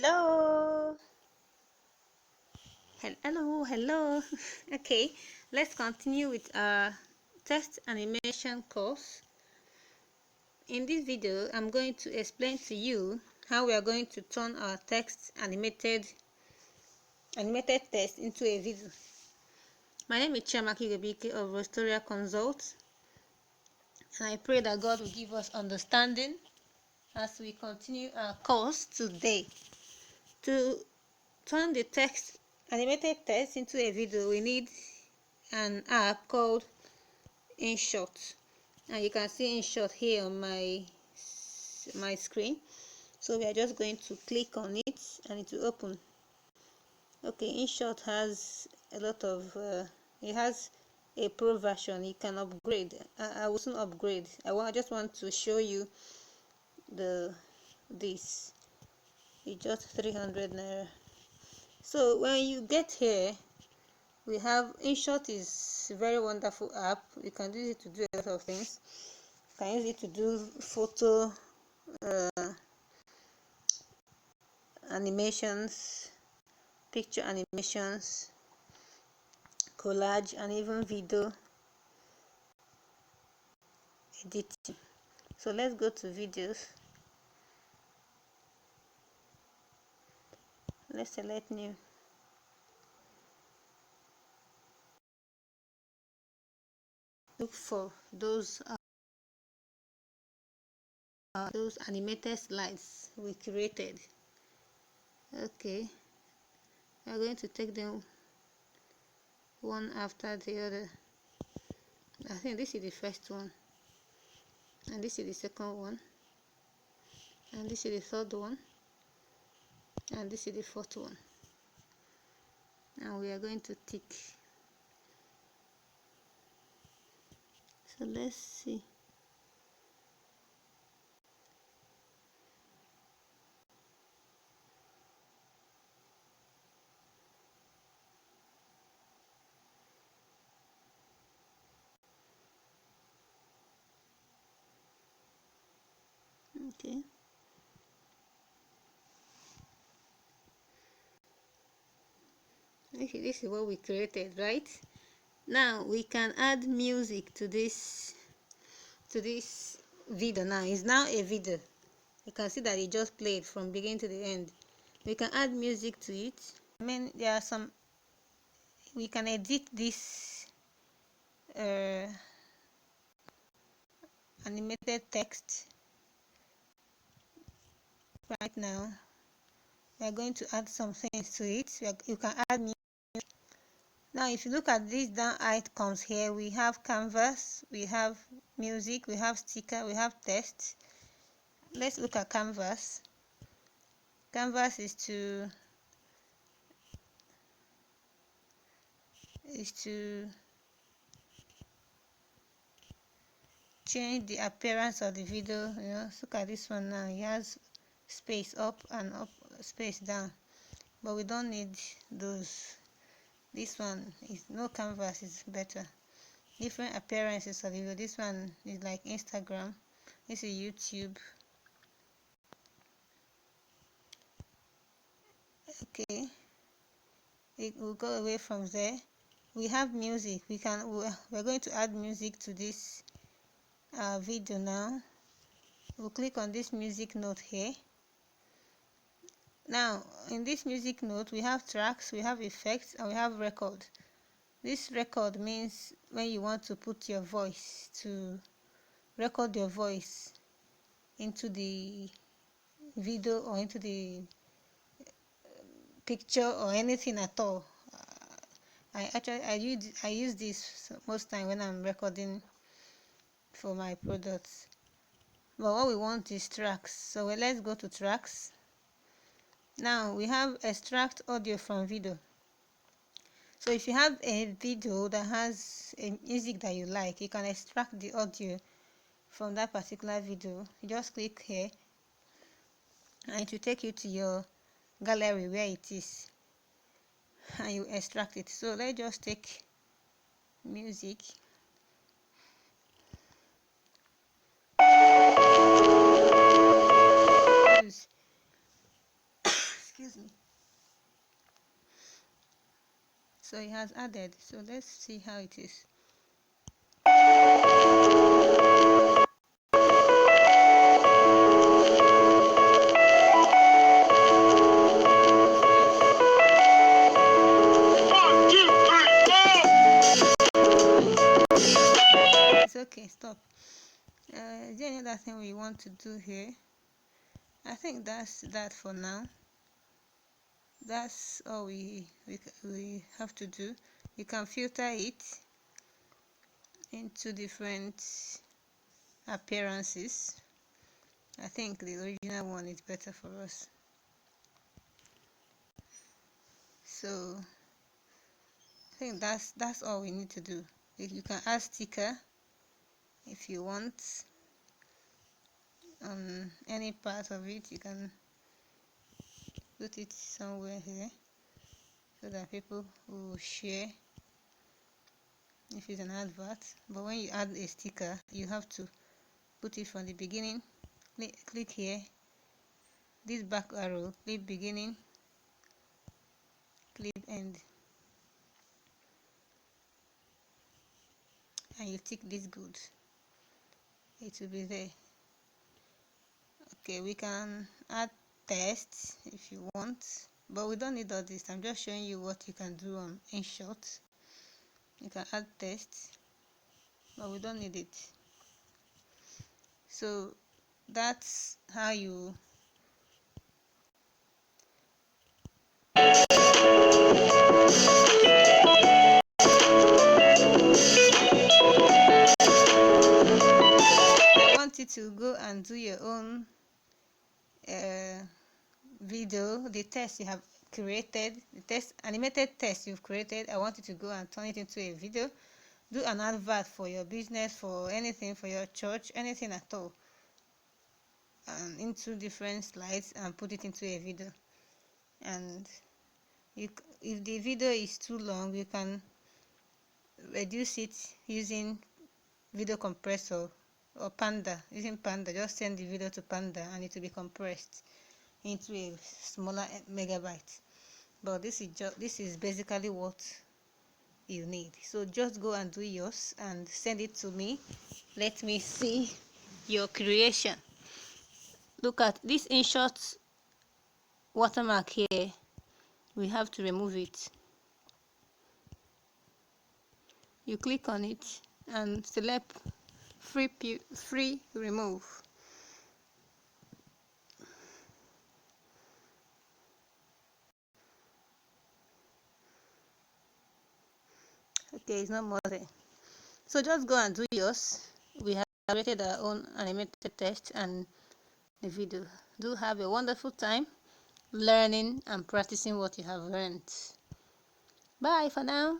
Hello. Hello. Okay, let's continue with our text animation course. In this video, I'm going to explain to you how we are going to turn our text animated text into a video. My name is Chiamaki Gebike of Rostoria Consult, and I pray that God will give us understanding as we continue our course today. To turn the animated text into a video, we need an app called Inshot, and you can see Inshot here on my screen. So we are just going to click on it and it will open. Okay, Inshot has a lot of it has a pro version. You can upgrade. I will soon upgrade. I just want to show you this. It's just 300 naira. So when you get here, we have Inshot is a very wonderful app. You can use it to do a lot of things. You can use it to do photo animations, picture animations, collage, and even video editing. So let's go to videos. Let's select new. Look for those animated slides we created. Okay, we're going to take them one after the other. I think this is the first one, and this is the second one, and this is the third one, and this is the fourth one. And we are going to tick. So let's see. Okay. Okay, this is what we created, right? Now we can add music to this video. Now it's now a video. You can see that it just played from beginning to the end. We can add music to it. I mean, there are some. We can edit this animated text. Right now, we are going to add some things to it. You can add music. Now, if you look at these down icons here, we have canvas, we have music, we have sticker, we have text. Let's look at canvas. Canvas is to change the appearance of the video. Look at this one now. It has space up and up, space down, but we don't need those. This one is no canvas, is better. Different appearances of the video. This one is like Instagram. This is YouTube. Okay, we'll go away from there. We have music. We're going to add music to this video now. We'll click on this music note here. Now in this music note, we have tracks, we have effects, and we have record. This record means when you want to put your voice, to record your voice into the video or into the picture or anything at all. I use this most time when I'm recording for my products. But what we want is tracks. So let's go to tracks. Now we have extract audio from video. So if you have a video that has a music that you like, you can extract the audio from that particular video. You just click here and it will take you to your gallery where it is, and you extract it. So let's just take music. excuse me. So it has added, so let's see how it is. It's okay, stop. Is there any other thing we want to do here? I think that's that for now. That's all we have to do. You can filter it into different appearances. I think the original one is better for us. So I think that's all we need to do. You can add sticker if you want on any part of it. You can put it somewhere here so that people will share if it's an advert. But when you add a sticker, you have to put it from the beginning. Click here, this back arrow, click beginning, click end, and you tick this good. It will be there. Okay, we can add text if you want, but we don't need all this. I'm just showing you what you can do on Inshot. You can add text, but we don't need it. So that's how you I want you to go and do your own video, the text you have created, the text, animated text you've created. I want you to go and turn it into a video. Do an advert for your business, for anything, for your church, anything at all, and into different slides and put it into a video. And if the video is too long, you can reduce it using video compressor or Panda. Using Panda, just send the video to Panda and it will be compressed into a smaller megabyte. But this is basically what you need. So just go and do yours and send it to me. Let me see your creation. Look at this Inshot watermark here. We have to remove it. You click on it and select free remove. Okay, it's not more there. So just go and do yours. We have created our own animated text and the video. Do have a wonderful time learning and practicing what you have learned. Bye for now.